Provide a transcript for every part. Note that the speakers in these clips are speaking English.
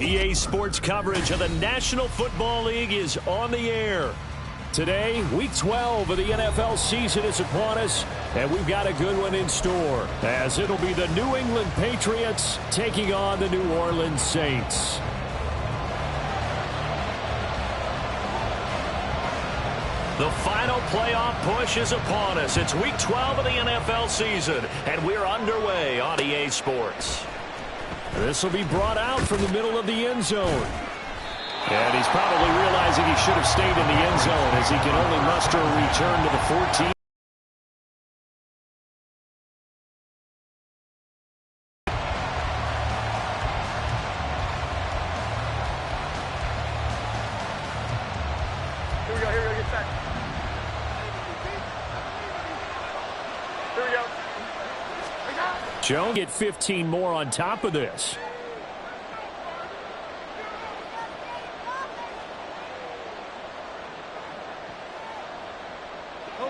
EA Sports coverage of the National Football League is on the air. Today, Week 12 of the NFL season is upon us, and we've got a good one in store, as it'll be the New England Patriots taking on the New Orleans Saints. The final playoff push is upon us. It's Week 12 of the NFL season, and we're underway on EA Sports. This will be brought out from the middle of the end zone. And he's probably realizing he should have stayed in the end zone as he can only muster a return to the 14. Here we go, get set. Here we go. Jones get 15 more on top of this.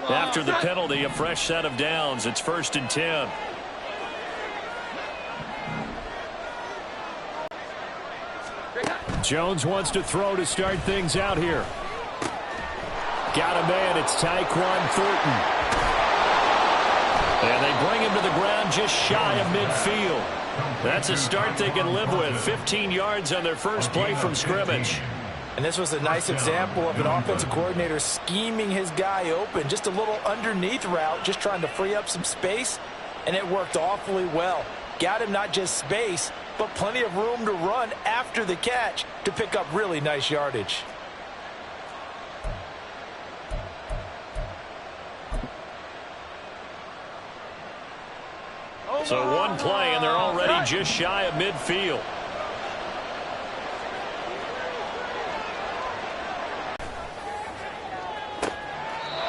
After the penalty, a fresh set of downs. It's 1st and 10. Jones wants to throw to start things out here. Got a man. It's Tyquan Thornton. And they bring him to the ground just shy of midfield. That's a start they can live with. 15 yards on their first play from scrimmage. And this was a nice example of an offensive coordinator scheming his guy open. Just a little underneath route, just trying to free up some space, and it worked awfully well. Got him not just space, but plenty of room to run after the catch to pick up really nice yardage. So one play, and they're already just shy of midfield.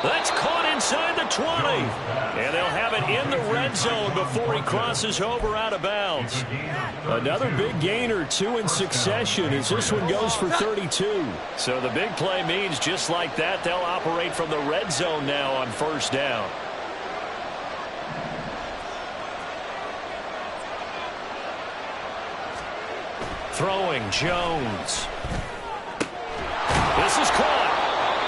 That's caught inside the 20. And they'll have it in the red zone before he crosses over out of bounds. Another big gain or two in succession as this one goes for 32. So the big play means just like that, they'll operate from the red zone now on 1st down. Throwing Jones. This is caught.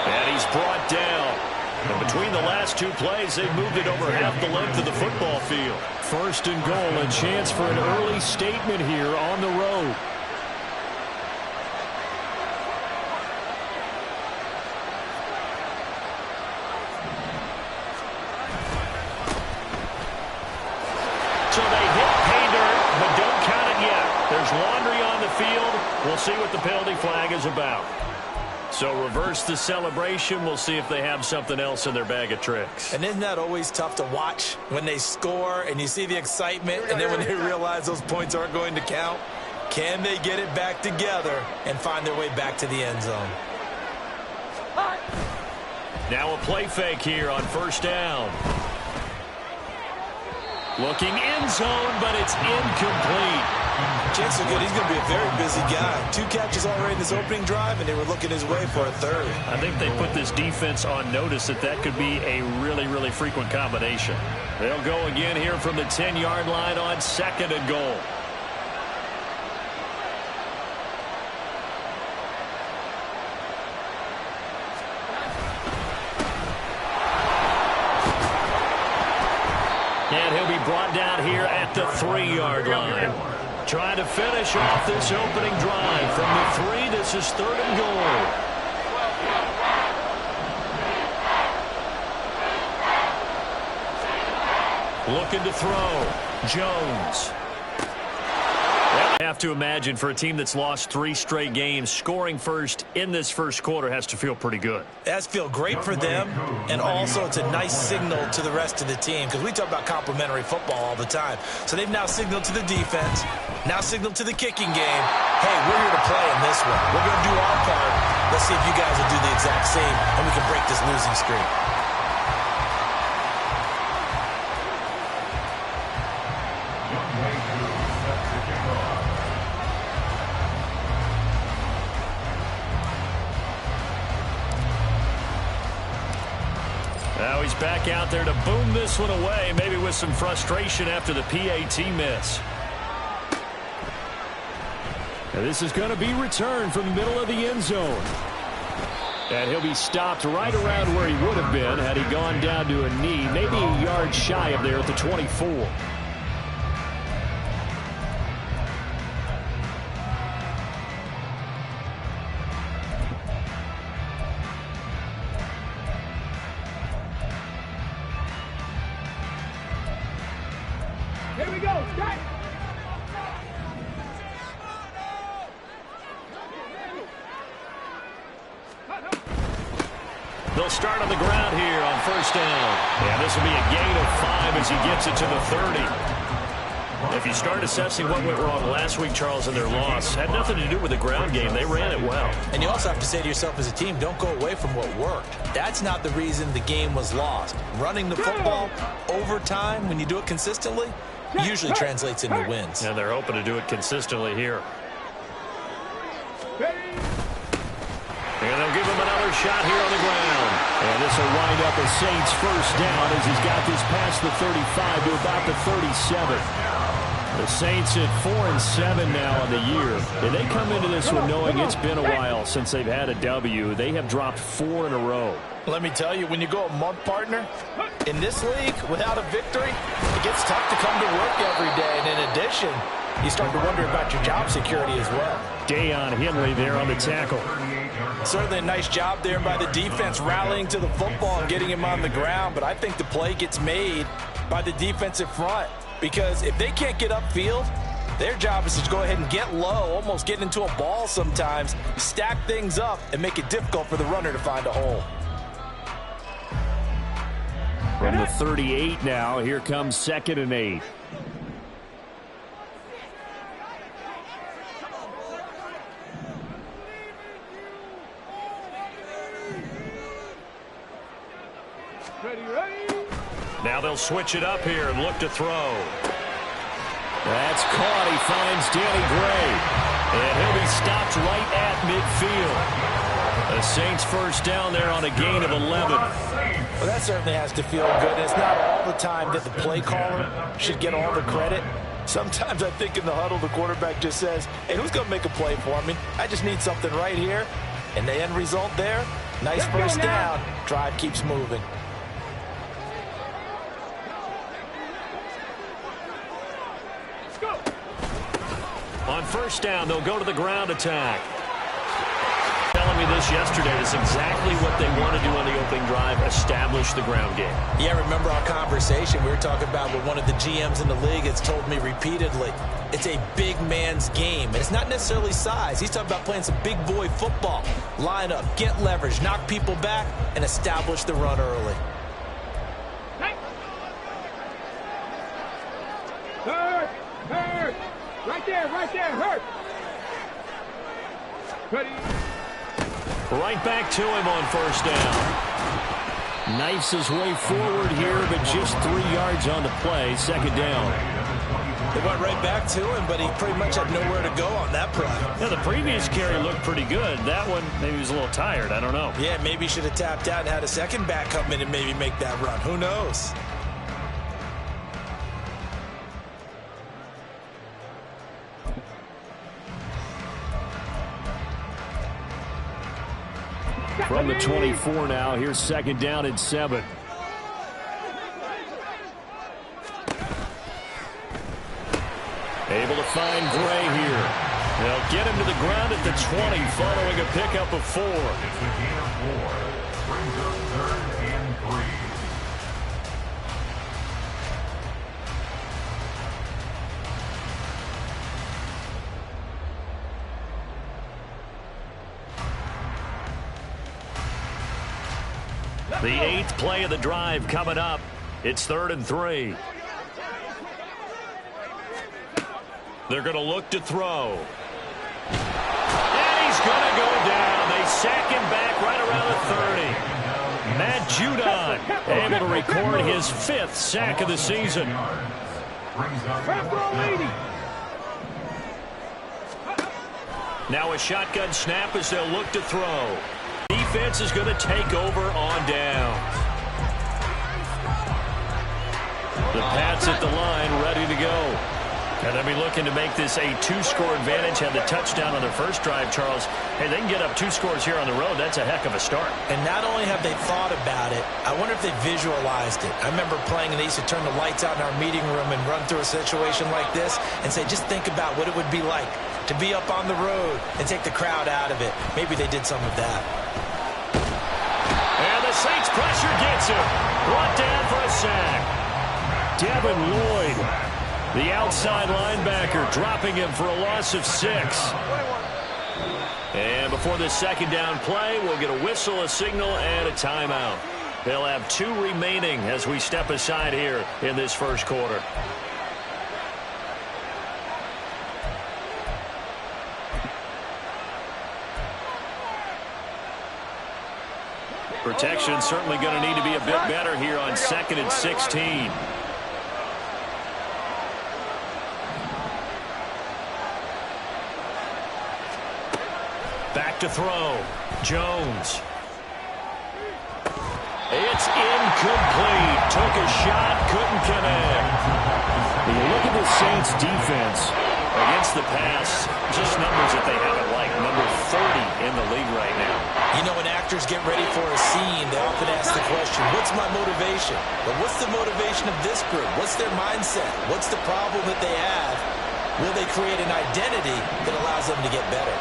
And he's brought down. And between the last two plays, they've moved it over half the length of the football field. 1st and goal, a chance for an early statement here on the road. So they hit pay dirt, but don't count it yet. There's laundry on the field. We'll see what the penalty flag is about. So reverse the celebration. We'll see if they have something else in their bag of tricks. And isn't that always tough to watch when they score and you see the excitement, and then when they realize those points aren't going to count? Can they get it back together and find their way back to the end zone? Now a play fake here on 1st down. Looking end zone, but it's incomplete. Chances are good he's going to be a very busy guy. 2 catches already in this opening drive, and they were looking his way for a 3rd. I think they put this defense on notice that could be a really, really frequent combination. They'll go again here from the 10-yard line on 2nd and goal. And he'll be brought down here at the 3-yard line. Trying to finish off this opening drive. From the 3, this is 3rd and goal. Looking to throw. Jones. I have to imagine for a team that's lost 3 straight games, scoring first in this first quarter has to feel pretty good. It has to feel great for them, and also it's a nice signal to the rest of the team, because we talk about complementary football all the time. So they've now signaled to the defense, now signaled to the kicking game, hey, we're here to play in this one. We're going to do our part. Let's see if you guys will do the exact same, and we can break this losing streak. Now he's back out there to boom this one away, maybe with some frustration after the PAT miss. And this is going to be returned from the middle of the end zone. And he'll be stopped right around where he would have been had he gone down to a knee, maybe a yard shy of there at the 24. Here we go. Strike. They'll start on the ground here on first down. And this will be a gain of 5 as he gets it to the 30. If you start assessing what went wrong last week, Charles, in their loss, had nothing to do with the ground game. They ran it well. And you also have to say to yourself as a team, don't go away from what worked. That's not the reason the game was lost. Running the football over time, when you do it consistently, usually translates into wins. And they're hoping to do it consistently here. And they'll give him another shot here on the ground. And this will wind up a Saints first down as he's got this past the 35 to about the 37. The Saints at 4-7 now on the year. And they come into this one knowing it's been a while since they've had a W. They have dropped 4 in a row. Let me tell you, when you go a month, partner, in this league without a victory, it gets tough to come to work every day. And in addition, you start to wonder about your job security as well. Deion Henley there on the tackle. Certainly a nice job there by the defense rallying to the football and getting him on the ground. But I think the play gets made by the defensive front. Because if they can't get upfield, their job is to go ahead and get low, almost get into a ball sometimes, stack things up, and make it difficult for the runner to find a hole. From the 38 now, here comes 2nd and 8. Ready. Now they'll switch it up here and look to throw. That's caught. He finds Danny Gray. And he'll be stopped right at midfield. The Saints first down there on a gain of 11. Well, that certainly has to feel good. It's not all the time that the play caller should get all the credit. Sometimes I think in the huddle, the quarterback just says, hey, who's going to make a play for me? I just need something right here. And the end result there, nice first down. Drive keeps moving. On first down, they'll go to the ground attack. Telling me this yesterday is exactly what they want to do on the opening drive, establish the ground game. Yeah, remember our conversation we were talking about with one of the GMs in the league has told me repeatedly, it's a big man's game. And it's not necessarily size. He's talking about playing some big boy football. Line up, get leverage, knock people back, and establish the run early. Hurt. Right there, hurt. Ready. Right back to him on first down. Knifes his way forward here, but just 3 yards on the play. 2nd down. They went right back to him, but he pretty much had nowhere to go on that play. Yeah, the previous carry looked pretty good. That one, maybe he was a little tired. I don't know. Yeah, maybe he should have tapped out and had a second back come in and maybe make that run. Who knows? From the 24 now, here's 2nd down and 7. Able to find Gray here. They'll get him to the ground at the 20 following a pickup of 4. The 8th play of the drive coming up. It's 3rd and 3. They're going to look to throw. And he's going to go down. They sack him back right around the 30. Matt Judon able to record his 5th sack of the season. Now a shotgun snap as they'll look to throw. Defense is going to take over on down. The Pats at the line, ready to go. And they'll be looking to make this a 2-score advantage. Had the touchdown on their first drive, Charles. Hey, they can get up 2 scores here on the road. That's a heck of a start. And not only have they thought about it, I wonder if they visualized it. I remember playing, and they used to turn the lights out in our meeting room and run through a situation like this and say, just think about what it would be like to be up on the road and take the crowd out of it. Maybe they did some of that. And the Saints pressure gets him. Brought down for a sack. Devin Lloyd, the outside linebacker, dropping him for a loss of 6. And before this second down play, we'll get a whistle, a signal, and a timeout. They'll have 2 remaining as we step aside here in this first quarter. Protection certainly going to need to be a bit better here on 2nd and 16. Back to throw. Jones. It's incomplete. Took a shot, couldn't connect. When you look at the Saints defense against the pass, just numbers that they haven't liked. Number 30 in the league right now. You know, when actors get ready for a scene, they often ask the question, what's my motivation? But what's the motivation of this group? What's their mindset? What's the problem that they have? Will they create an identity that allows them to get better?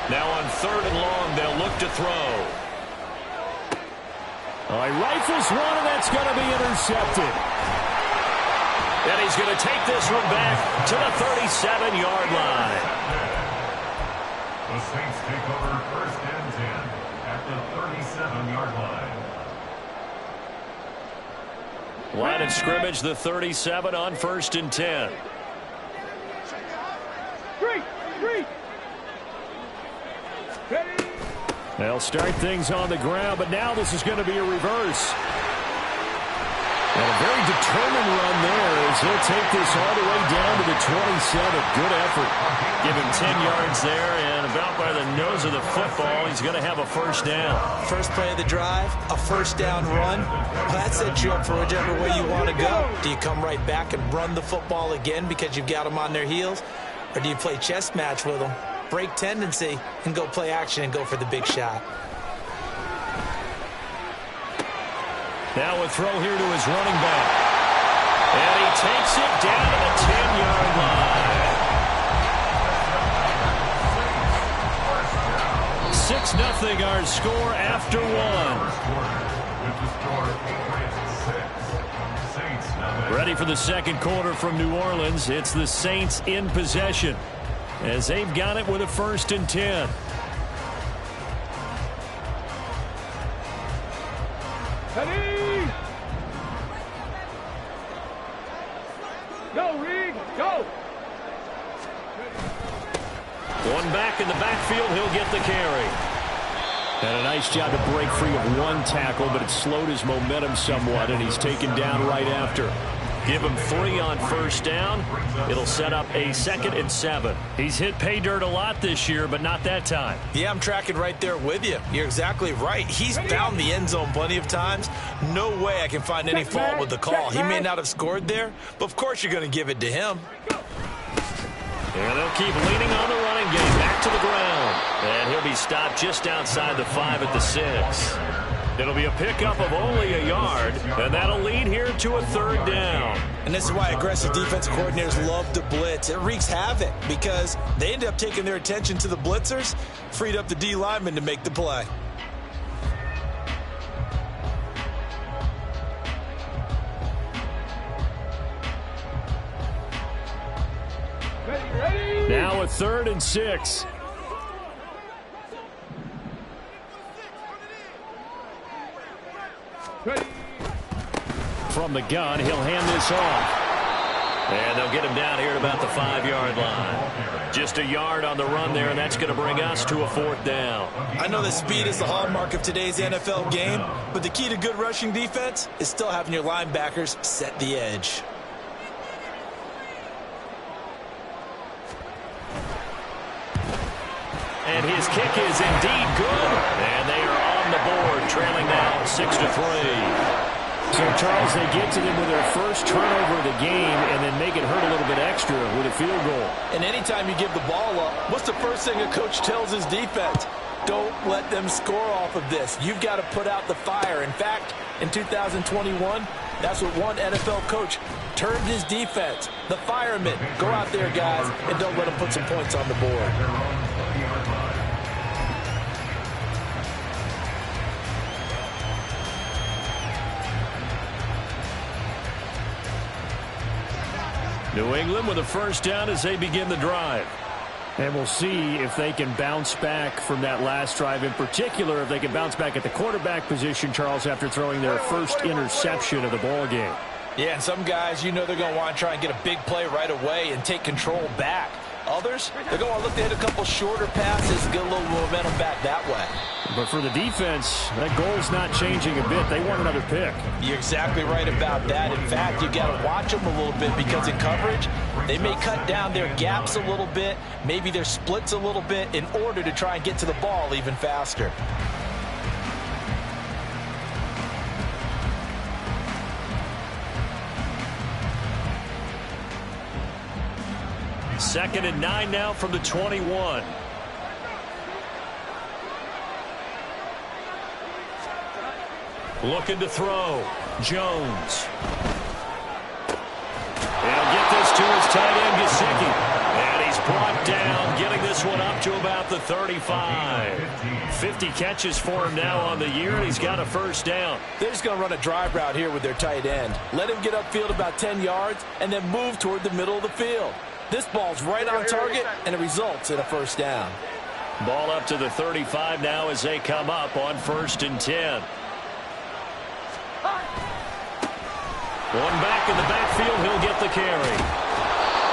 Now on 3rd and long, they'll look to throw. He rifles one, and that's going to be intercepted. And he's going to take this one back to the 37-yard line. The Saints take over 1st and 10 at the 37-yard line. Line of scrimmage, the 37 on 1st and 10. 3. They'll start things on the ground, but now this is going to be a reverse. And a very determined run there as he'll take this all the way down to the 27. Good effort. Give him 10 yards there, and about by the nose of the football, he's going to have a first down. First play of the drive, a first down run. Well, that sets you up for whichever way you want to go. Do you come right back and run the football again because you've got them on their heels? Or do you play chess match with them, break tendency, and go play action and go for the big shot? Now a throw here to his running back. And he takes it down to the 10-yard line. 6-0 our score after 1. Ready for the second quarter from New Orleans. It's the Saints in possession as they've got it with a 1st and 10. Go, Reed, go! One back in the backfield, he'll get the carry. And a nice job to break free of one tackle, but it slowed his momentum somewhat, and he's taken down right after. Give him 3 on first down. It'll set up a 2nd and 7. He's hit pay dirt a lot this year, but not that time. Yeah, I'm tracking right there with you. You're exactly right. He's found the end zone plenty of times. No way I can find any fault with the call. He may not have scored there, but of course you're going to give it to him. And they'll keep leaning on the running game. Back to the ground. And he'll be stopped just outside the 5 at the 6. It'll be a pickup of only a yard, and that'll lead here to a 3rd down. And this is why aggressive defensive coordinators love to blitz. It wreaks havoc because they end up taking their attention to the blitzers, freed up the D lineman to make the play. Ready? Now a 3rd and 6. Ready? From the gun, he'll hand this off. And they'll get him down here at about the 5-yard line. Just a yard on the run there, and that's going to bring us to a 4th down. I know that speed is the hallmark of today's NFL game, but the key to good rushing defense is still having your linebackers set the edge. And his kick is indeed good. And they are on the board, trailing now 6-3. So, Charles, they get to them with their first turnover of the game and then make it hurt a little bit extra with a field goal. And anytime you give the ball up, what's the first thing a coach tells his defense? Don't let them score off of this. You've got to put out the fire. In fact, in 2021, that's what one NFL coach termed his defense. The firemen. Go out there, guys, and don't let them put some points on the board. New England with a first down as they begin the drive. And we'll see if they can bounce back from that last drive, in particular if they can bounce back at the quarterback position, Charles, after throwing their first interception of the ball game. Yeah, and some guys, you know they're going to want to try and get a big play right away and take control back. Others, they're going to look to hit a couple shorter passes and get a little momentum back that way. But for the defense, that goal's not changing a bit. They want another pick. You're exactly right about that. In fact, you got to watch them a little bit because in coverage, they may cut down their gaps a little bit, maybe their splits a little bit in order to try and get to the ball even faster. Second and 9 now from the 21. Looking to throw. Jones. He'll get this to his tight end, Gesicki. And he's brought down, getting this one up to about the 35. 50 catches for him now on the year, and he's got a first down. They're just going to run a drive route here with their tight end. Let him get upfield about 10 yards and then move toward the middle of the field. This ball's right on target, and it results in a first down. Ball up to the 35 now as they come up on 1st and 10. One back in the backfield, he'll get the carry.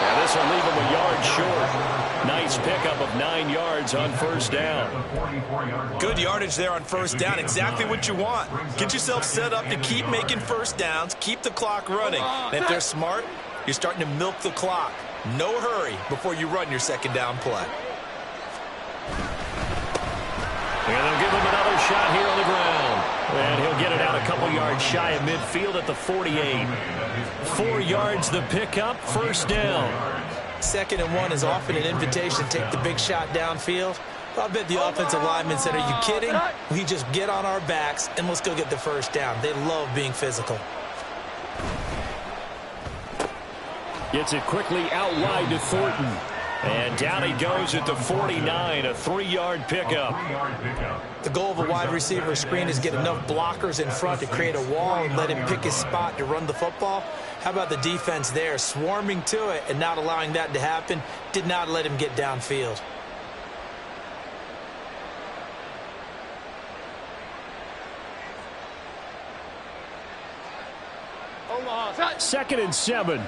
And this will leave him a yard short. Nice pickup of 9 yards on first down. Good yardage there on first down. Exactly what you want. Get yourself set up to keep making first downs, keep the clock running. And if they're smart, you're starting to milk the clock. No hurry before you run your second down play. And they'll give him another shot here on the ground. And he'll get it out a couple yards shy of midfield at the 48. 4 yards the pickup, first down. 2nd and 1 is often an invitation to take the big shot downfield. I bet the offensive lineman said, are you kidding? We just get on our backs and let's go get the first down. They love being physical. Gets it quickly out wide to Thornton. And down he goes at the 49, a 3-yard pickup. The goal of a wide receiver screen is get enough blockers in front to create a wall and let him pick his spot to run the football. How about the defense there, swarming to it and not allowing that to happen? Did not let him get downfield. Omaha. 2nd and 7.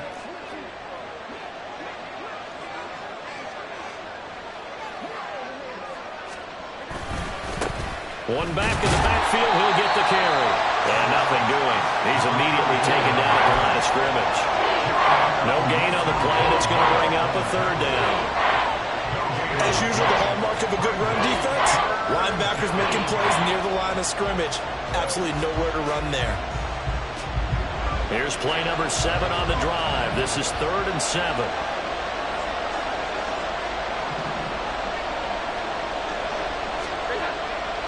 One back in the backfield, he'll get the carry. And nothing doing. He's immediately taken down at the line of scrimmage. No gain on the play, and it's going to bring up a 3rd down. As usual, the hallmark of a good run defense, linebackers making plays near the line of scrimmage. Absolutely nowhere to run there. Here's play number 7 on the drive. This is 3rd and 7.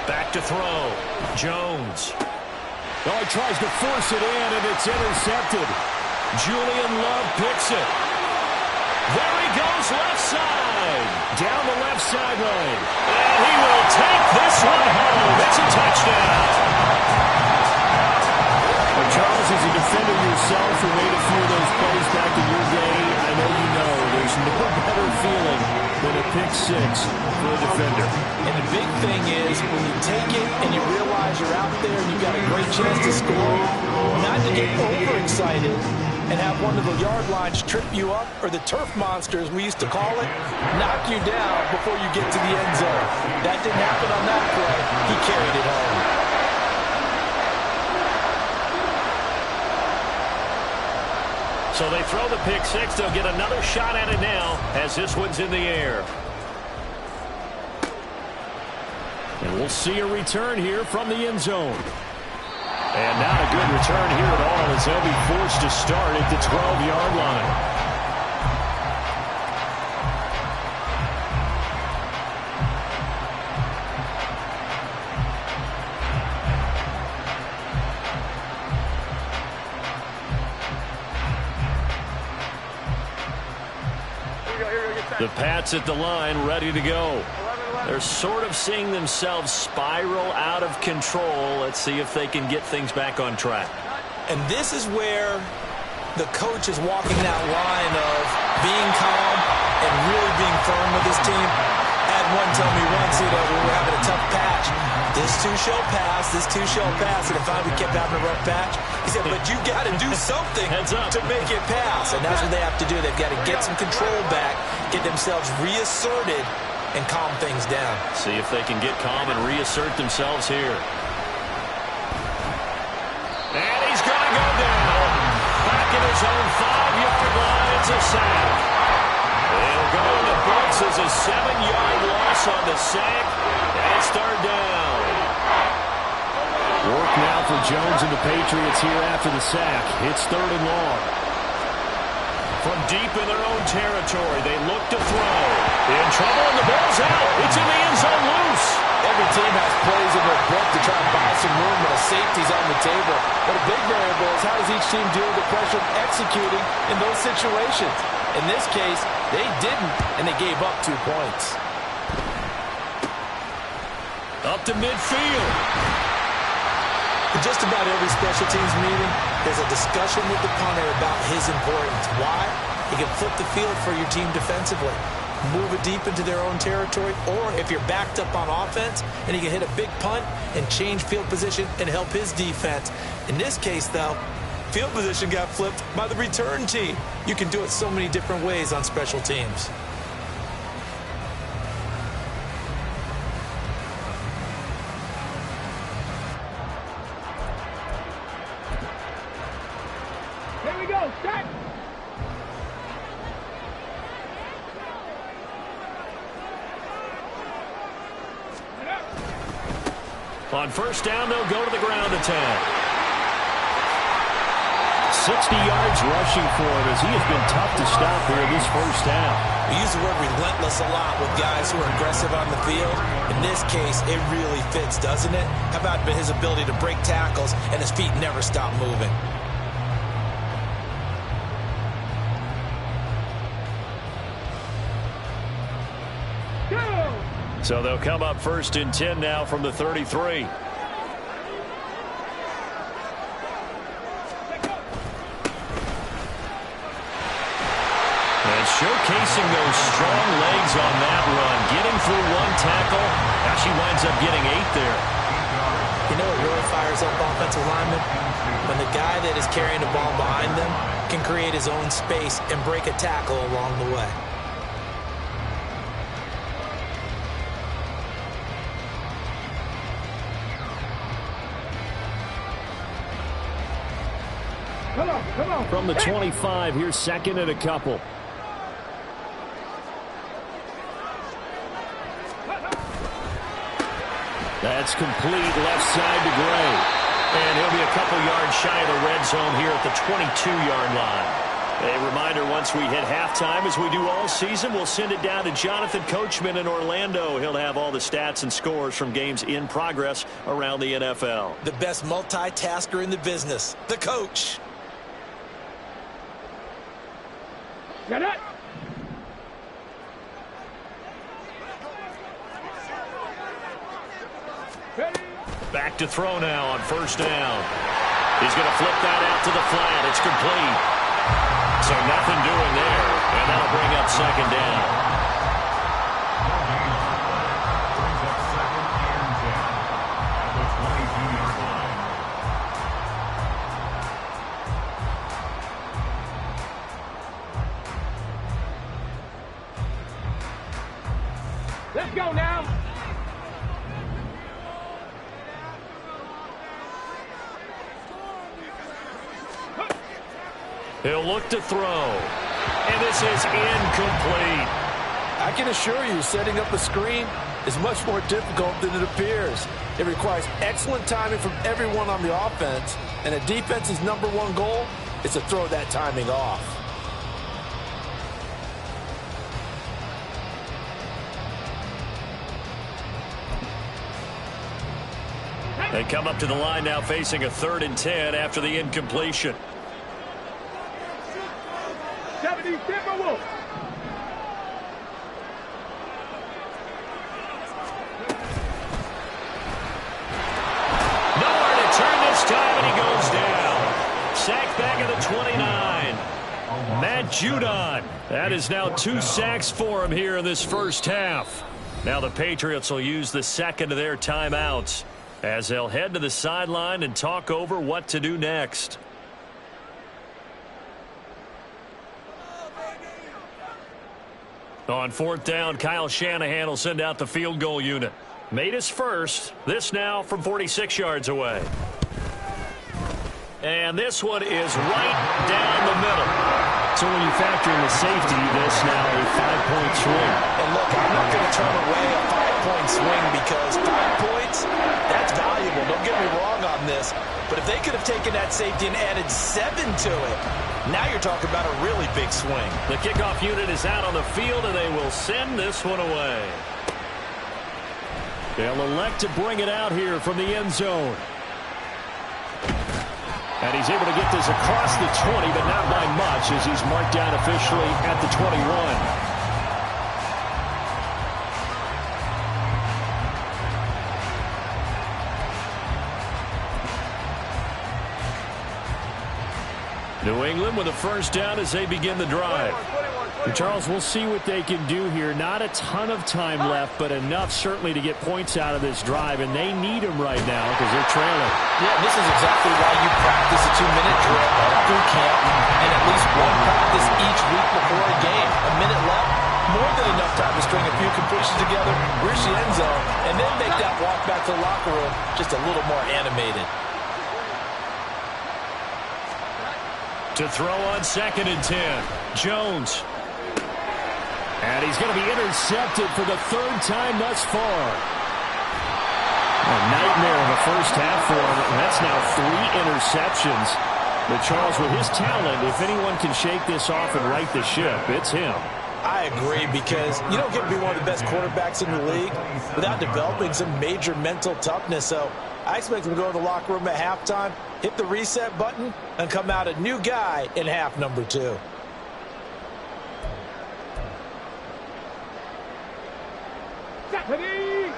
Back to throw. Jones. Oh, he tries to force it in, and it's intercepted. Julian Love picks it. There he goes, left side. Down the left sideline. And he will take this one home. It's a touchdown. Well, Charles, as a defender yourself who made a few of those plays back in your day, I know you know there's no better feeling than a pick 6 for a defender. And the big thing is when you take it and you realize you're out there and you've got a great chance to score, not to get overexcited and have one of the yard lines trip you up, or the turf monster, as we used to call it, knock you down before you get to the end zone. That didn't happen on that play. He carried it home. So they throw the pick 6. They'll get another shot at it now as this one's in the air. And we'll see a return here from the end zone. And not a good return here at all as they'll be forced to start at the 12-yard line. The Pats at the line, ready to go. They're sort of seeing themselves spiral out of control. Let's see if they can get things back on track. And this is where the coach is walking that line of being calm and really being firm with his team. I had one tell me once, when we were having a tough patch, this too shall pass, this too shall pass. And if we kept having a rough patch, he said, but you got to do something to make it pass. And that's what they have to do. They've got to get some control back, get themselves reasserted, and calm things down. See if they can get calm and reassert themselves here. And he's going to go down. Back in his own 5-yard line. It's a sack. It'll go in the books as a 7-yard loss on the sack. And it's third down. Work now for Jones and the Patriots here after the sack. It's third and long. From deep in their own territory, they look to throw. In trouble, and the ball's out. It's in the end zone loose. Every team has plays in their book to try and buy some room when a safety's on the table. But a big variable is how does each team deal with the pressure of executing in those situations. In this case, they didn't, and they gave up 2 points. Up to midfield. In just about every special teams meeting, there's a discussion with the punter about his importance. Why? He can flip the field for your team defensively, move it deep into their own territory, or if you're backed up on offense, and he can hit a big punt and change field position and help his defense. In this case, though, field position got flipped by the return team. You can do it so many different ways on special teams. Here we go. Set. On first down, they'll go to the ground attack. 60 yards rushing for him as he has been tough to stop here in this first half. We use the word relentless a lot with guys who are aggressive on the field. In this case, it really fits, doesn't it? How about his ability to break tackles and his feet never stop moving? So they'll come up first and 10 now from the 33. And showcasing those strong legs on that run. Getting through one tackle. Now she winds up getting 8 there. You know what really fires up offensive linemen? When the guy that is carrying the ball behind them can create his own space and break a tackle along the way. Come on. From the 25, here's second and a couple. That's complete left side to Gray. And he'll be a couple yards shy of the red zone here at the 22-yard line. A reminder, once we hit halftime, as we do all season, we'll send it down to Jonathan Coachman in Orlando. He'll have all the stats and scores from games in progress around the NFL. The best multitasker in the business, the coach. Get it. Back to throw now on first down. He's going to flip that out to the flat. It's complete. So nothing doing there, and that'll bring up second down. Brings up second and 10 at the 22-yard line. Let's go now. He'll look to throw. And this is incomplete. I I can assure you, setting up a screen is much more difficult than it appears. It requires excellent timing from everyone on the offense, and a defense's #1 goal is to throw that timing off. They come up to the line now facing a 3rd and 10 after the incompletion. 70 Timberwolves. Nowhere to turn this time, and he goes down. Sacked back at the 29. Matt Judon. That is now 2 sacks for him here in this first half. Now the Patriots will use the second of their timeouts as they'll head to the sideline and talk over what to do next. On 4th down, Kyle Shanahan will send out the field goal unit. Made his first. This now from 46 yards away. And this one is right down the middle. So when you factor in the safety, this now a 5-point swing. And look, I'm not going to turn away a 5-point swing because 5 points, that's valuable. Don't get me wrong on this. But if they could have taken that safety and added 7 to it, now you're talking about a really big swing. The kickoff unit is out on the field, and they will send this one away. They'll elect to bring it out here from the end zone. And he's able to get this across the 20, but not by much as he's marked down officially at the 21. New England with a first down as they begin the drive. And Charles, we'll see what they can do here. Not a ton of time left, but enough certainly to get points out of this drive, and they need them right now because they're trailing. Yeah, this is exactly why you practice a 2-minute drill through camp and at least one practice each week before a game. A minute left, more than enough time to string a few completions together, reach the end zone, and then make that walk back to the locker room just a little more animated. To throw on 2nd and 10, Jones. And he's going to be intercepted for the 3rd time thus far. A nightmare of a first half for him. And that's now 3 interceptions. But Charles, with his talent, if anyone can shake this off and right the ship, it's him. I agree, because you don't get to be one of the best quarterbacks in the league without developing some major mental toughness. So I expect him to go to the locker room at halftime, hit the reset button, and come out a new guy in half number 2. Stephanie!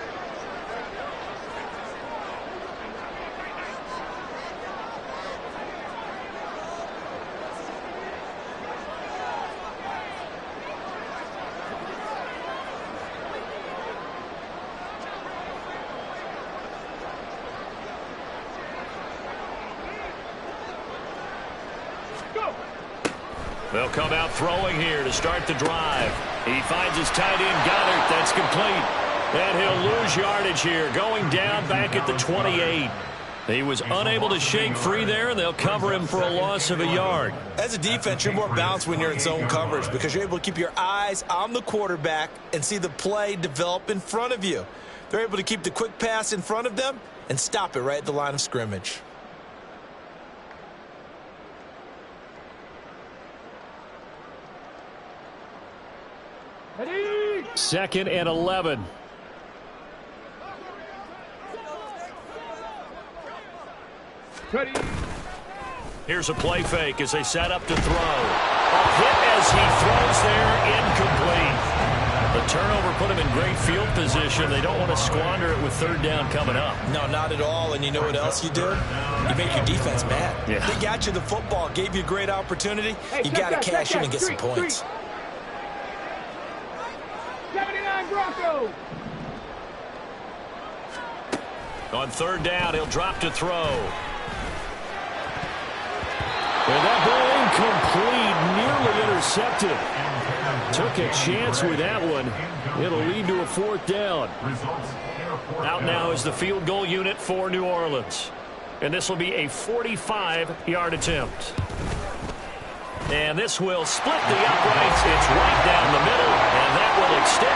They'll come out throwing here to start the drive. He finds his tight end, Goddard. That's complete. And he'll lose yardage here, going down back at the 28. He was unable to shake free there, and they'll cover him for a loss of a yard. As a defense, you're more balanced when you're in zone coverage because you're able to keep your eyes on the quarterback and see the play develop in front of you. They're able to keep the quick pass in front of them and stop it right at the line of scrimmage. Ready? 2nd and 11. Ready? Here's a play fake as they set up to throw. A hit as he throws there, incomplete. The turnover put him in great field position. They don't want to squander it with 3rd down coming up. No, not at all. And you know what else you do? You make your defense mad. Yeah. They got you the football, gave you a great opportunity. Hey, You got to cash in and get some points. 79 Broncos! On 3rd down, he'll drop to throw. And that ball incomplete, nearly intercepted. Took a chance with that one. It'll lead to a 4th down. Out now is the field goal unit for New Orleans. And this will be a 45-yard attempt. And this will split the uprights. It's right down the middle, and that will extend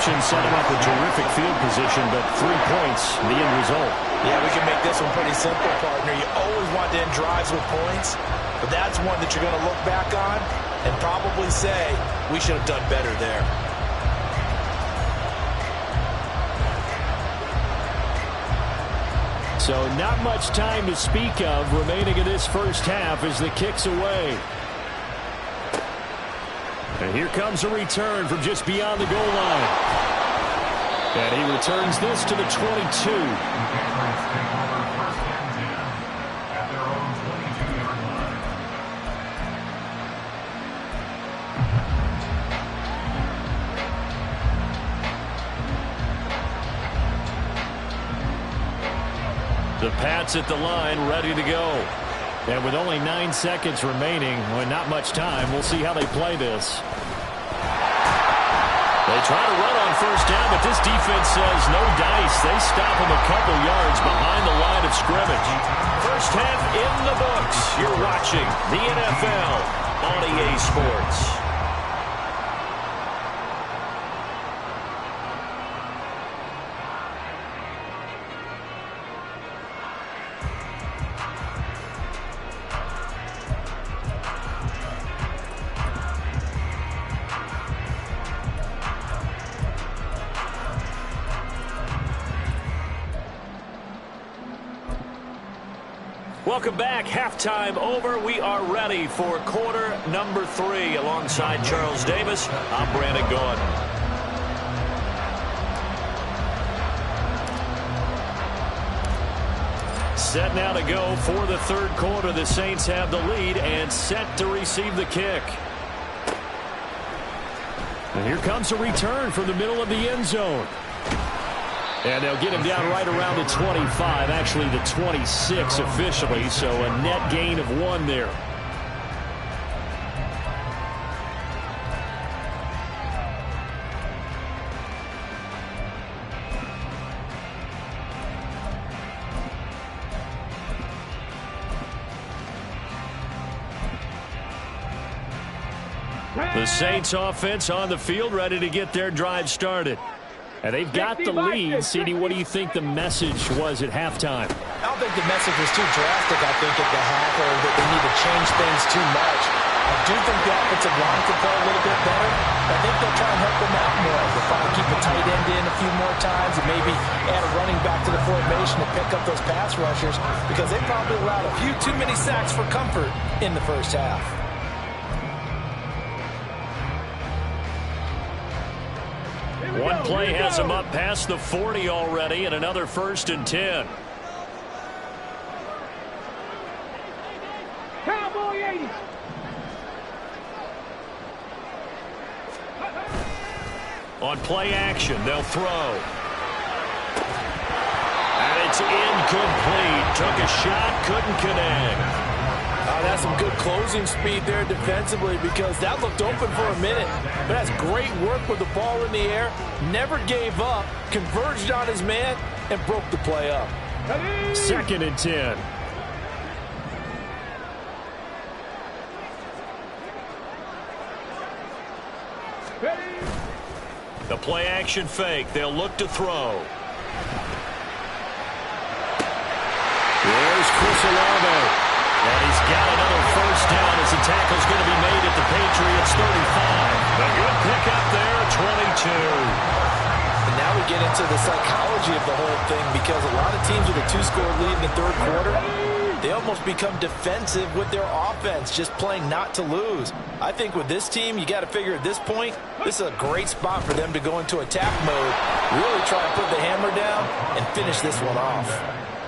interception set him up with terrific field position, but 3 points, the end result. Yeah, we can make this one pretty simple, partner. You always want to end drives with points, but that's one that you're going to look back on and probably say, we should have done better there. So not much time to speak of remaining in this first half as the kick's away. And here comes a return from just beyond the goal line. And he returns this to the 22. The Pats at the line, ready to go. And with only 9 seconds remaining, well, not much time, we'll see how they play this. They try to run on first down, but this defense says no dice. They stop him a couple yards behind the line of scrimmage. First half in the books. You're watching the NFL on EA Sports. Welcome back. Halftime over. We are ready for quarter number 3. Alongside Charles Davis, I'm Brandon Gaudin. Set now to go for the third quarter. The Saints have the lead and set to receive the kick. And here comes a return from the middle of the end zone. And they'll get him down right around the 25, actually the 26 officially, so a net gain of 1 there. The Saints offense on the field, ready to get their drive started. And they've got the lead. CD, what do you think the message was at halftime? I don't think the message was too drastic, I think, at the half, or that they need to change things too much. I do think the offensive line can play a little bit better. I think they'll try and help them out more. They'll probably keep a tight end in a few more times and maybe add a running back to the formation to pick up those pass rushers, because they probably allowed a few too many sacks for comfort in the first half. One play has him up past the 40 already, and another 1st and 10. Cowboy 80. On play action, they'll throw. And it's incomplete. Took a shot, couldn't connect. That's some good closing speed there defensively, because that looked open for a minute. But that's great work with the ball in the air. Never gave up, converged on his man, and broke the play up. 2nd and 10. The play action fake. They'll look to throw. There's Chris Olave. And he's got another 1st down as the tackle's going to be made at the Patriots 35. A good pickup there, 22. And now we get into the psychology of the whole thing, because a lot of teams with a 2-score lead in the third quarter, they almost become defensive with their offense, just playing not to lose. I think with this team, you got to figure at this point, this is a great spot for them to go into attack mode, really try and put the hammer down and finish this one off.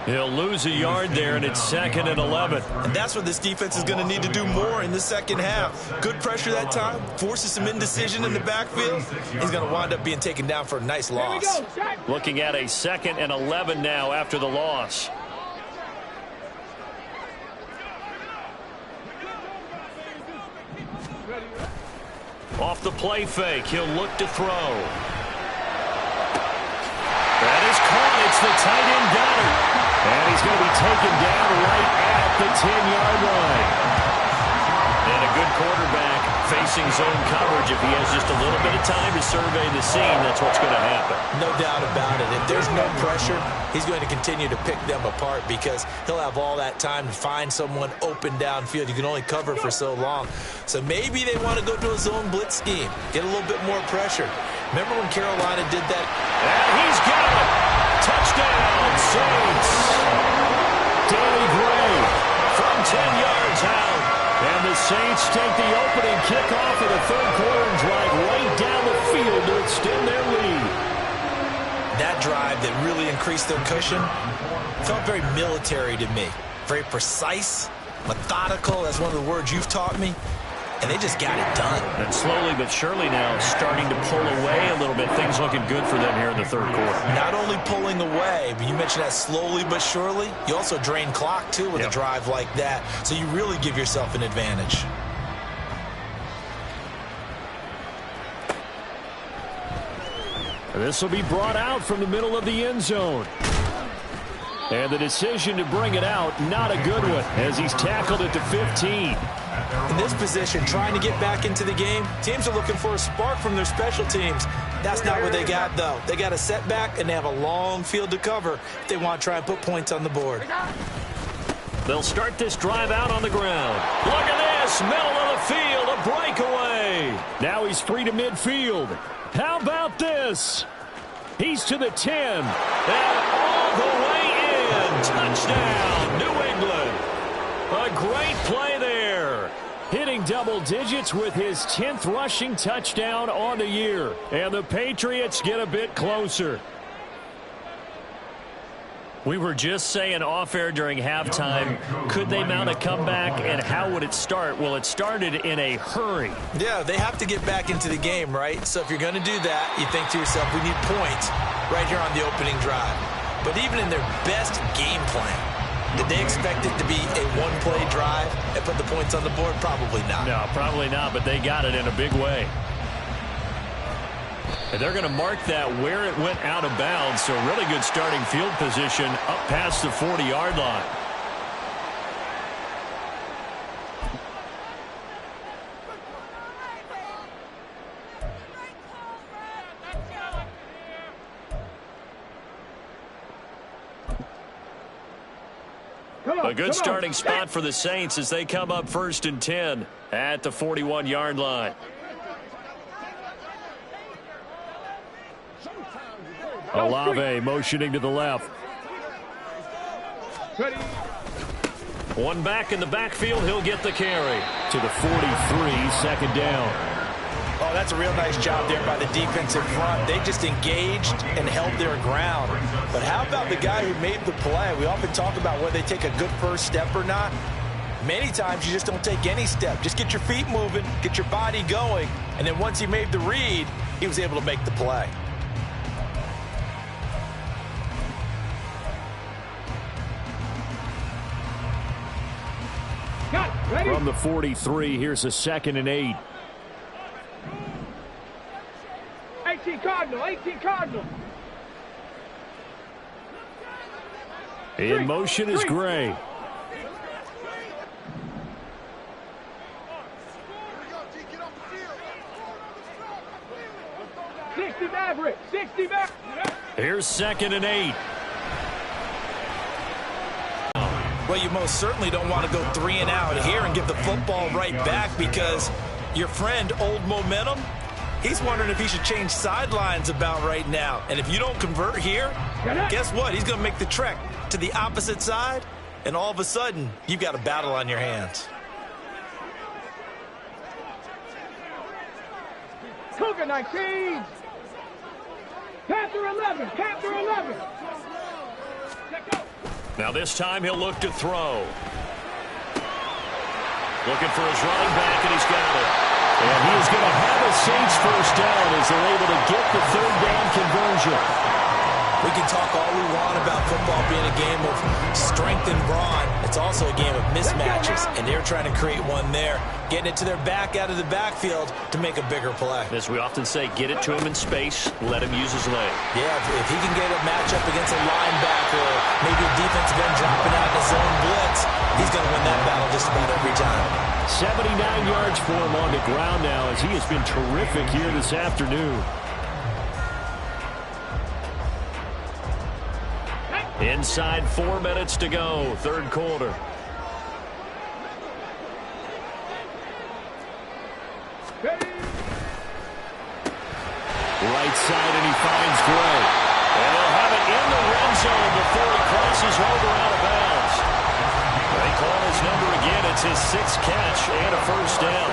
He'll lose a yard there, and it's 2nd and 11. And that's what this defense is going to need to do more in the second half. Good pressure that time, forces some indecision in the backfield. He's going to wind up being taken down for a nice loss. Looking at a 2nd and 11 now after the loss. Off the play fake, he'll look to throw. That is caught. It's the tight end Goddard. And he's going to be taken down right at the 10-yard line. And a good quarterback facing zone coverage. If he has just a little bit of time to survey the scene, that's what's going to happen. No doubt about it. If there's no pressure, he's going to continue to pick them apart because he'll have all that time to find someone open downfield. You can only cover for so long. So maybe they want to go to a zone blitz scheme, get a little bit more pressure. Remember when Carolina did that? And he's got it. Touchdown, Saints. Danny Gray from 10 yards out. And the Saints take the opening kickoff of the third quarter and drive right down the field to extend their lead. That drive that really increased their cushion felt very military to me. Very precise, methodical. That's one of the words you've taught me. And they just got it done. And slowly but surely now starting to pull away a little bit. Things looking good for them here in the third quarter. Not only pulling away, but you mentioned that slowly but surely. You also drain clock, too, with a drive like that. So you really give yourself an advantage. This will be brought out from the middle of the end zone. And the decision to bring it out, not a good one, as he's tackled at the 15. In this position, trying to get back into the game, teams are looking for a spark from their special teams. That's not what they got, though. They got a setback, and they have a long field to cover if they want to try and put points on the board. They'll start this drive out on the ground. Look at this, middle of the field, a breakaway. Now he's free to midfield. How about this? He's to the 10. And all the way in. Touchdown, New England. A great play there. Hitting double digits with his 10th rushing touchdown on the year. And the Patriots get a bit closer. We were just saying off-air during halftime, could they mount a comeback, and how would it start? Well, it started in a hurry. Yeah, they have to get back into the game, right? So if you're going to do that, you think to yourself, we need points right here on the opening drive. But even in their best game plan, did they expect it to be a one-play drive and put the points on the board? Probably not. No, probably not, but they got it in a big way. And they're going to mark that where it went out of bounds, so really good starting field position up past the 40-yard line. A good starting spot for the Saints as they come up 1st and 10 at the 41-yard line. Olave motioning to the left. One back in the backfield, he'll get the carry. To the 43, 2nd down. Oh, that's a real nice job there by the defensive front. They just engaged and held their ground. But how about the guy who made the play? We often talk about whether they take a good first step or not. Many times you just don't take any step. Just get your feet moving, get your body going, and then once he made the read, he was able to make the play. From the 43, here's a 2nd and 8. 18 Cardinal, 18 Cardinal. In motion is Gray. Maverick, 60 Maverick. Here's 2nd and 8. Well, you most certainly don't want to go 3 and out here and give the football right back because your friend, Old Momentum, he's wondering if he should change sidelines about right now. And if you don't convert here, guess what? He's going to make the trek to the opposite side, and all of a sudden, you've got a battle on your hands. Cougar 19. Panther 11. Panther 11. Now this time he'll look to throw. Looking for his running back, and he's got it. And he is going to have a Saints first down as they're able to get the 3rd down conversion. We can talk all we want about football being a game of strength and brawn. It's also a game of mismatches, and they're trying to create one there, getting it to their back out of the backfield to make a bigger play. As we often say, get it to him in space, let him use his leg. Yeah, if he can get a matchup against a linebacker, or maybe a defensive end dropping out in a zone blitz, he's going to win that battle just about every time. 79 yards for him on the ground now as he has been terrific here this afternoon. Inside 4 minutes to go, third quarter. Right side, and he finds Gray. And they'll have it in the red zone before he crosses over out of bounds. They call his number again. It's his 6th catch and a first down.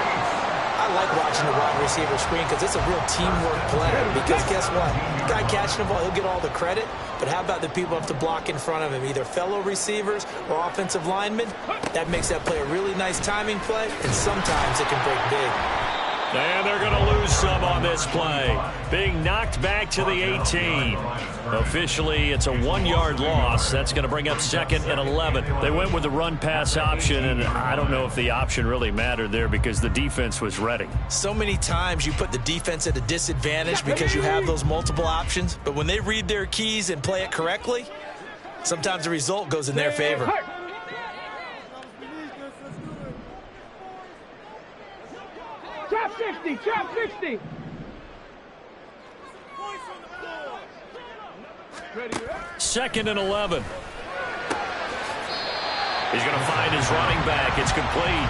I like watching the wide receiver screen because it's a real teamwork play. Because guess what? The guy catching the ball, he'll get all the credit. But how about the people who have to block in front of him, either fellow receivers or offensive linemen? That makes that play a really nice timing play, and sometimes it can break big. And they're going to lose some on this play. Being knocked back to the 18. Officially, it's a 1-yard loss. That's going to bring up 2nd and 11. They went with the run-pass option, and I don't know if the option really mattered there because the defense was ready. So many times you put the defense at a disadvantage because you have those multiple options. But when they read their keys and play it correctly, sometimes the result goes in their favor. Trap 60, trap 60. Second and 11. He's going to find his running back. It's complete.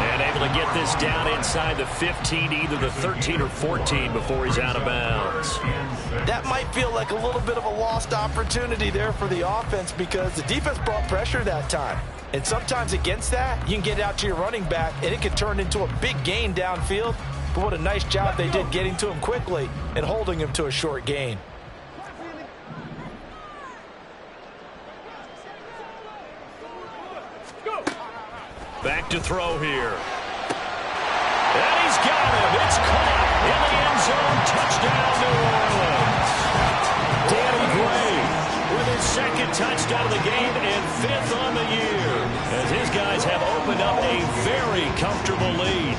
And able to get this down inside the 15, either the 13 or 14 before he's out of bounds. That might feel like a little bit of a lost opportunity there for the offense because the defense brought pressure that time. And sometimes against that, you can get out to your running back, and it can turn into a big gain downfield. But what a nice job they did getting to him quickly and holding him to a short gain. Back to throw here. And he's got him. It's caught in the end zone. Touchdown, New Orleans. Danny Gray with his 2nd touchdown of the game and 5th on the year. As his guys have opened up a very comfortable lead.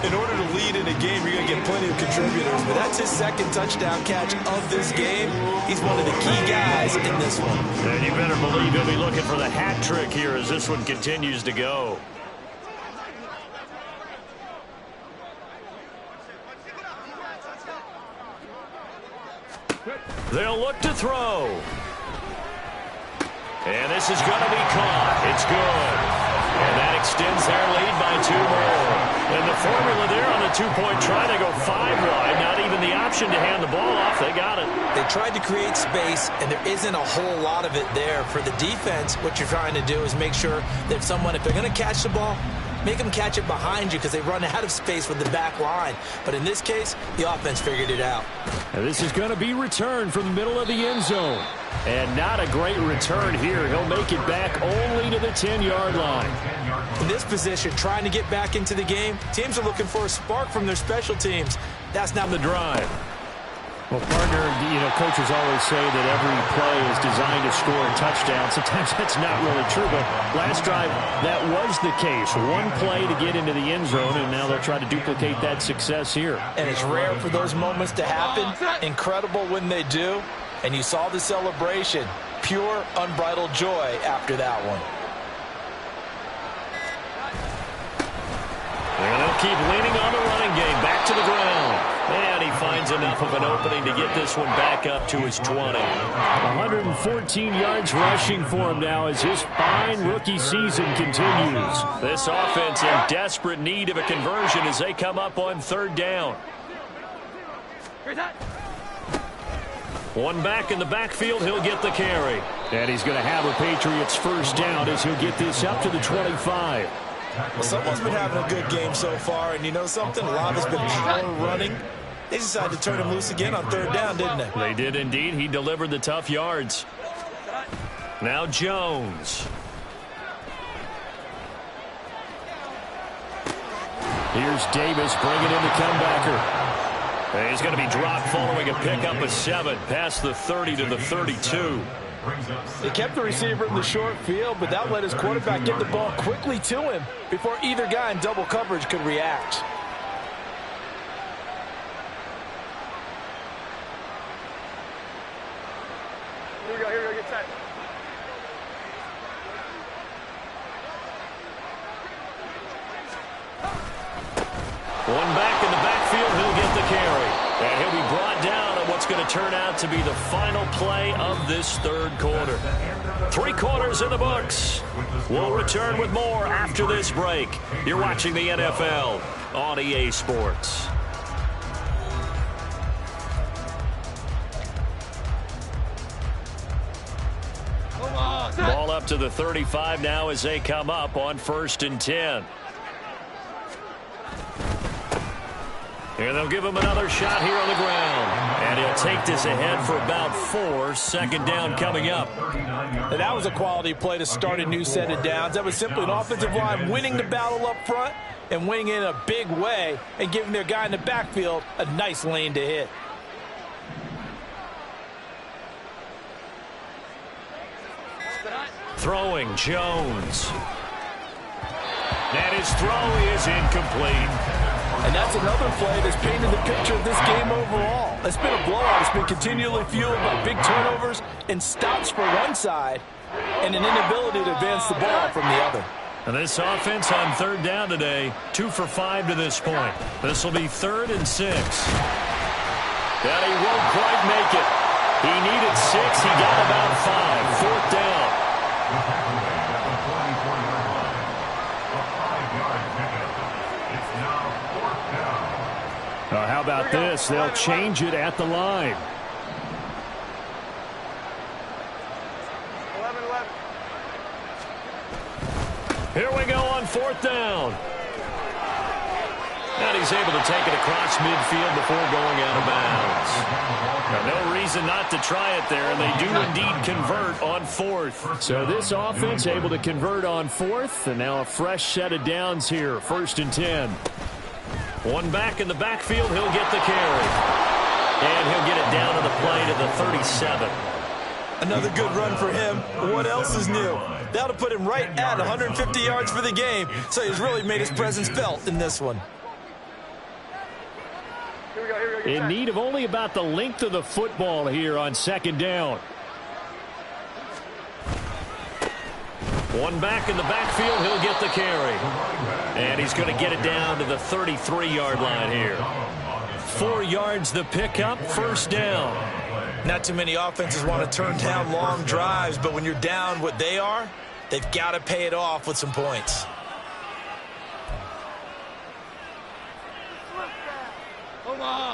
In order to lead in a game, you're going to get plenty of contributors. But that's his 2nd touchdown catch of this game. He's one of the key guys in this one. And you better believe he'll be looking for the hat trick here as this one continues to go. They'll look to throw. And this is going to be caught. It's good. And that extends their lead by 2 more. And the formula there on the 2-point try, they go 5 wide. Not even the option to hand the ball off. They got it. They tried to create space, and there isn't a whole lot of it there. For the defense, what you're trying to do is make sure that someone, if they're going to catch the ball, make them catch it behind you because they run out of space with the back line. But in this case, the offense figured it out. And this is going to be returned from the middle of the end zone. And not a great return here. He'll make it back only to the 10-yard line. In this position, trying to get back into the game, teams are looking for a spark from their special teams. That's not the drive. Well, partner, coaches always say that every play is designed to score a touchdown. Sometimes that's not really true, but last drive, that was the case. One play to get into the end zone, and now they'll try to duplicate that success here. And it's rare for those moments to happen. Incredible when they do. And you saw the celebration. Pure, unbridled joy after that one. And they'll keep leaning on the running game. Back to the ground. And he finds enough of an opening to get this one back up to his 20. 114 yards rushing for him now as his fine rookie season continues. This offense in desperate need of a conversion as they come up on 3rd down. One back in the backfield, he'll get the carry. And he's going to have a Patriots first down as he'll get this up to the 25. Well, someone's been having a good game so far, and you know something? A lot has been power running. They decided to turn him loose again on 3rd down, didn't they? They did indeed. He delivered the tough yards. Now Jones. Here's Davis bringing in the comebacker. And he's going to be dropped following a pickup of 7 past the 30 to the 32. They kept the receiver in the short field, but that let his quarterback get the ball quickly to him before either guy in double coverage could react. Here we go, get set. And he'll be brought down on what's going to turn out to be the final play of this third quarter. 3 quarters in the books. We'll return with more after this break. You're watching the NFL on EA Sports. Ball up to the 35 now as they come up on 1st and 10. Here they'll give him another shot here on the ground. And he'll take this ahead for about 4. Second down coming up. And that was a quality play to start a new set of downs. That was simply an offensive line winning the battle up front and winning in a big way and giving their guy in the backfield a nice lane to hit. Throwing Jones. And his throw is incomplete. And that's another play that's painted the picture of this game overall. It's been a blowout. It's been continually fueled by big turnovers and stops for one side and an inability to advance the ball from the other. And this offense on 3rd down today, 2 for 5 to this point. This will be 3rd and 6. And he won't quite make it. He needed 6. He got about 5. 4th down. How about this? They'll change it at the line. 11-11. Here we go on 4th down. And he's able to take it across midfield before going out of bounds. Now, no reason not to try it there, and they do indeed convert on 4th. So this offense able to convert on 4th, and now a fresh set of downs here, 1st and 10. One back in the backfield, he'll get the carry. And he'll get it down to the play to the 37. Another good run for him. What else is new? That'll put him right at 150 yards for the game, so he's really made his presence felt in this one. Here we go. In need of only about the length of the football here on 2nd down. One back in the backfield, he'll get the carry. And he's going to get it down to the 33-yard line here. 4 yards the pickup, 1st down. Not too many offenses want to turn down long drives, but when you're down what they are, they've got to pay it off with some points.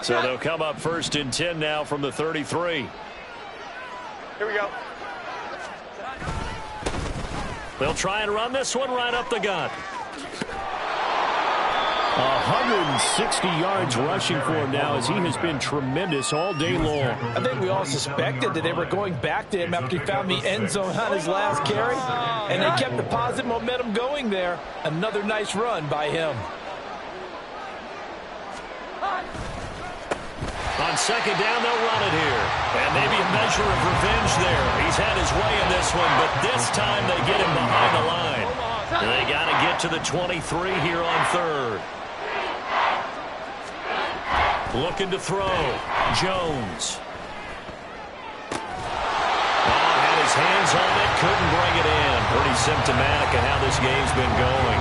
So they'll come up 1st and 10 now from the 33. Here we go. They'll try and run this one right up the gut. 160 yards rushing for him now as he has been tremendous all day long. I think we all suspected that they were going back to him after he found the end zone on his last carry, and they kept the positive momentum going there. Another nice run by him. On 2nd down, they'll run it here. And maybe a measure of revenge there. He's had his way in this one, but this time they get him behind the line. They got to get to the 23 here on 3rd. Looking to throw. Jones. Had his hands on it, couldn't bring it in. Pretty symptomatic of how this game's been going.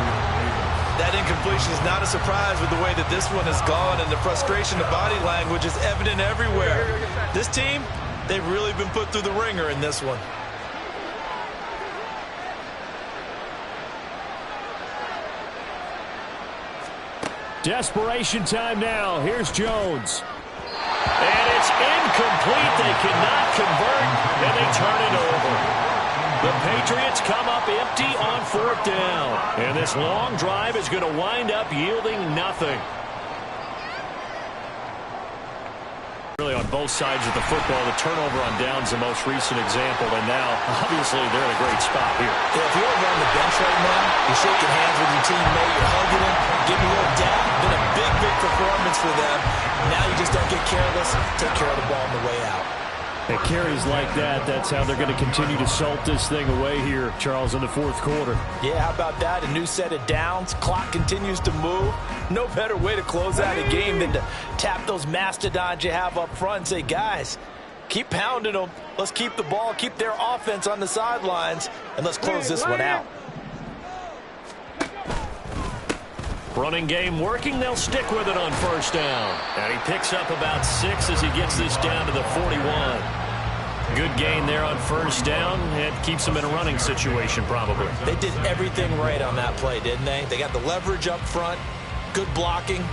That incompletion is not a surprise with the way that this one has gone, and the frustration, the body language is evident everywhere. This team, they've really been put through the ringer in this one. Desperation time now. Here's Jones. And it's incomplete. They cannot convert, and they turn it over. The Patriots come up empty on 4th down. And this long drive is going to wind up yielding nothing. Really on both sides of the football, the turnover on downs the most recent example, and now obviously they're in a great spot here. Yeah, if you're over on the bench right now, you're shaking hands with your teammate, you're hugging him, giving a little dap. Been a big performance for them. Now you just don't get careless. Take care of the ball on the way out. It carries like that. That's how they're going to continue to salt this thing away here, Charles, in the 4th quarter. Yeah, how about that? A new set of downs. Clock continues to move. No better way to close out a game than to tap those mastodons you have up front and say, guys, keep pounding them. Let's keep the ball, keep their offense on the sidelines, and let's close this one out. Running game working. They'll stick with it on first down. And he picks up about 6 as he gets this down to the 41. Good gain there on first down. It keeps him in a running situation probably. They did everything right on that play, didn't they? They got the leverage up front, good blocking,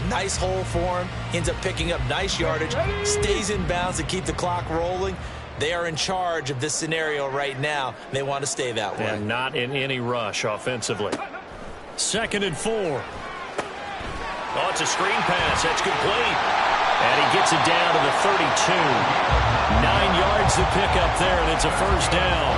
nice hole for him. He ends up picking up nice yardage, stays in bounds to keep the clock rolling. They are in charge of this scenario right now. They want to stay that way. And not in any rush offensively. 2nd and 4. Oh, it's a screen pass. That's complete. And he gets it down to the 32. 9 yards to pick up there, and it's a first down.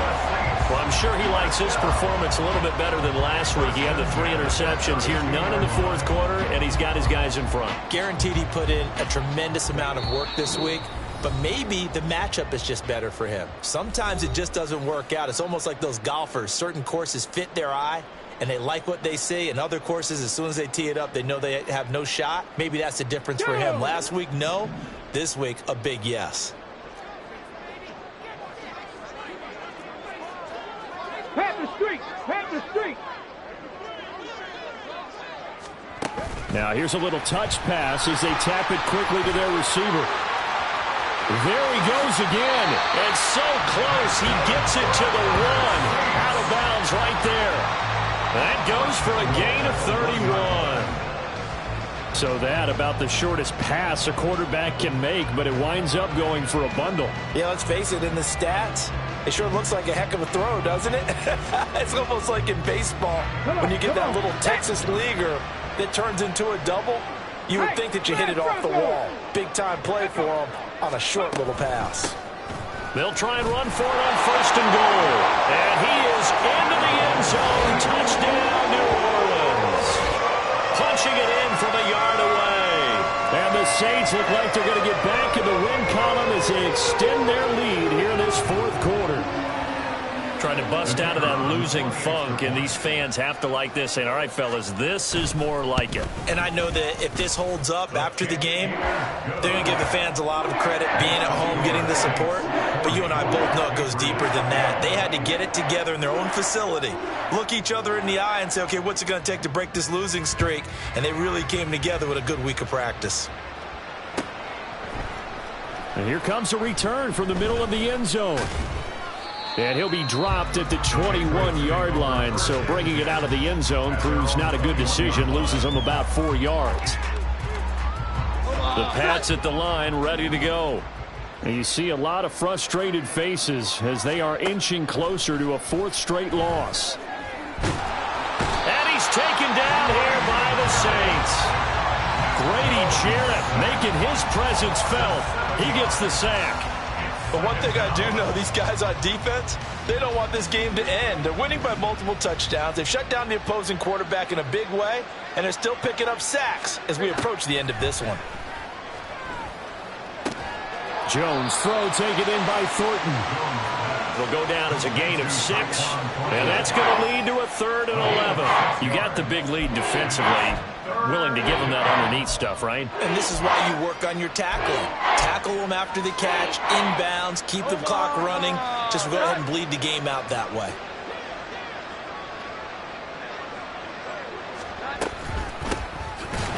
Well, I'm sure he likes his performance a little bit better than last week. He had the 3 interceptions here, none in the 4th quarter, and he's got his guys in front. Guaranteed he put in a tremendous amount of work this week, but maybe the matchup is just better for him. Sometimes it just doesn't work out. It's almost like those golfers. Certain courses fit their eye, and they like what they see. And other courses, as soon as they tee it up, they know they have no shot. Maybe that's the difference for him. Last week, no. This week, a big yes. Pat the street! Pat the street! Now here's a little touch pass as they tap it quickly to their receiver. There he goes again. And so close, he gets it to the 1. Out of bounds right there. That goes for a gain of 31. So that about the shortest pass a quarterback can make, but it winds up going for a bundle. Yeah, let's face it, in the stats, it sure looks like a heck of a throw, doesn't it? It's almost like in baseball when you get that little Texas leaguer that turns into a double. You would think that you hit it off the wall. Big-time play for him on a short little pass. They'll try and run for it on 1st and goal. And he is into the end zone. Touchdown, New Orleans. Punching it in from a yard away. And the Saints look like they're going to get back in the win column as they extend their lead here in this 4th quarter. Trying to bust out of that losing funk, and these fans have to like this, saying, all right, fellas, this is more like it. And I know that if this holds up after the game, they're going to give the fans a lot of credit being at home, getting the support. But you and I both know it goes deeper than that. They had to get it together in their own facility, look each other in the eye and say, okay, what's it going to take to break this losing streak? And they really came together with a good week of practice. And here comes a return from the middle of the end zone. And he'll be dropped at the 21-yard line, so bringing it out of the end zone proves not a good decision, loses him about 4 yards. The Pats at the line, ready to go. And you see a lot of frustrated faces as they are inching closer to a 4th straight loss. And he's taken down here by the Saints. Grady Jarrett making his presence felt. He gets the sack. But one thing I do know, these guys on defense, they don't want this game to end. They're winning by multiple touchdowns. They've shut down the opposing quarterback in a big way, and they're still picking up sacks as we approach the end of this one. Jones throw taken in by Thornton. Will go down as a gain of 6, and that's going to lead to a 3rd and 11. You got the big lead defensively. Willing to give them that underneath stuff, right? And this is why you work on your tackling. Tackle them after the catch, inbounds, keep the clock running. Just go ahead and bleed the game out that way.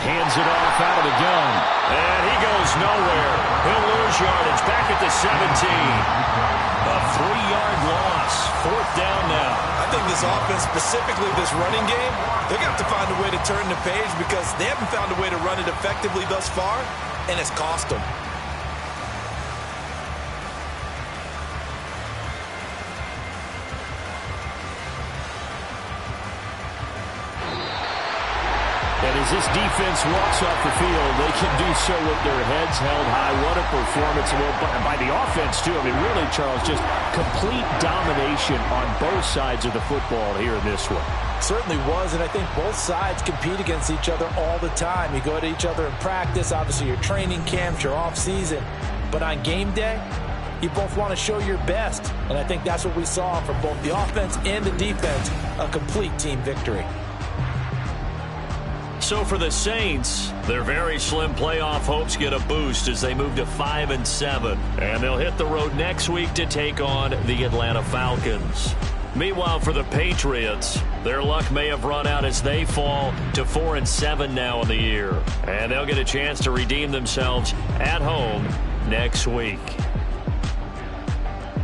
Hands it off out of the gun. And he goes nowhere. He'll lose yardage back at the 17. A 3-yard loss. 4th down now. I think this offense, specifically this running game, they're going to have to find a way to turn the page because they haven't found a way to run it effectively thus far, and it's cost them. And as this defense walks off the field, they can do so with their heads held high. What a performance by the offense, too. I mean, really, Charles, just complete domination on both sides of the football here in this one. Certainly was, and I think both sides compete against each other all the time. You go to each other in practice, obviously your training camps, your off-season. But on game day, you both want to show your best. And I think that's what we saw from both the offense and the defense, a complete team victory. So for the Saints, their very slim playoff hopes get a boost as they move to 5-7. And they'll hit the road next week to take on the Atlanta Falcons. Meanwhile, for the Patriots, their luck may have run out as they fall to 4-7 now in the year. And they'll get a chance to redeem themselves at home next week.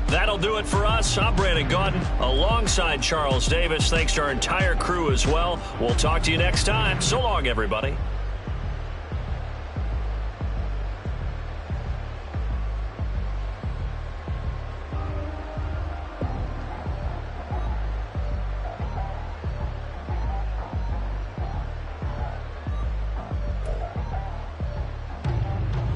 That'll do it for us. I'm Brandon Gaudin alongside Charles Davis. Thanks to our entire crew as well. We'll talk to you next time. So long, everybody.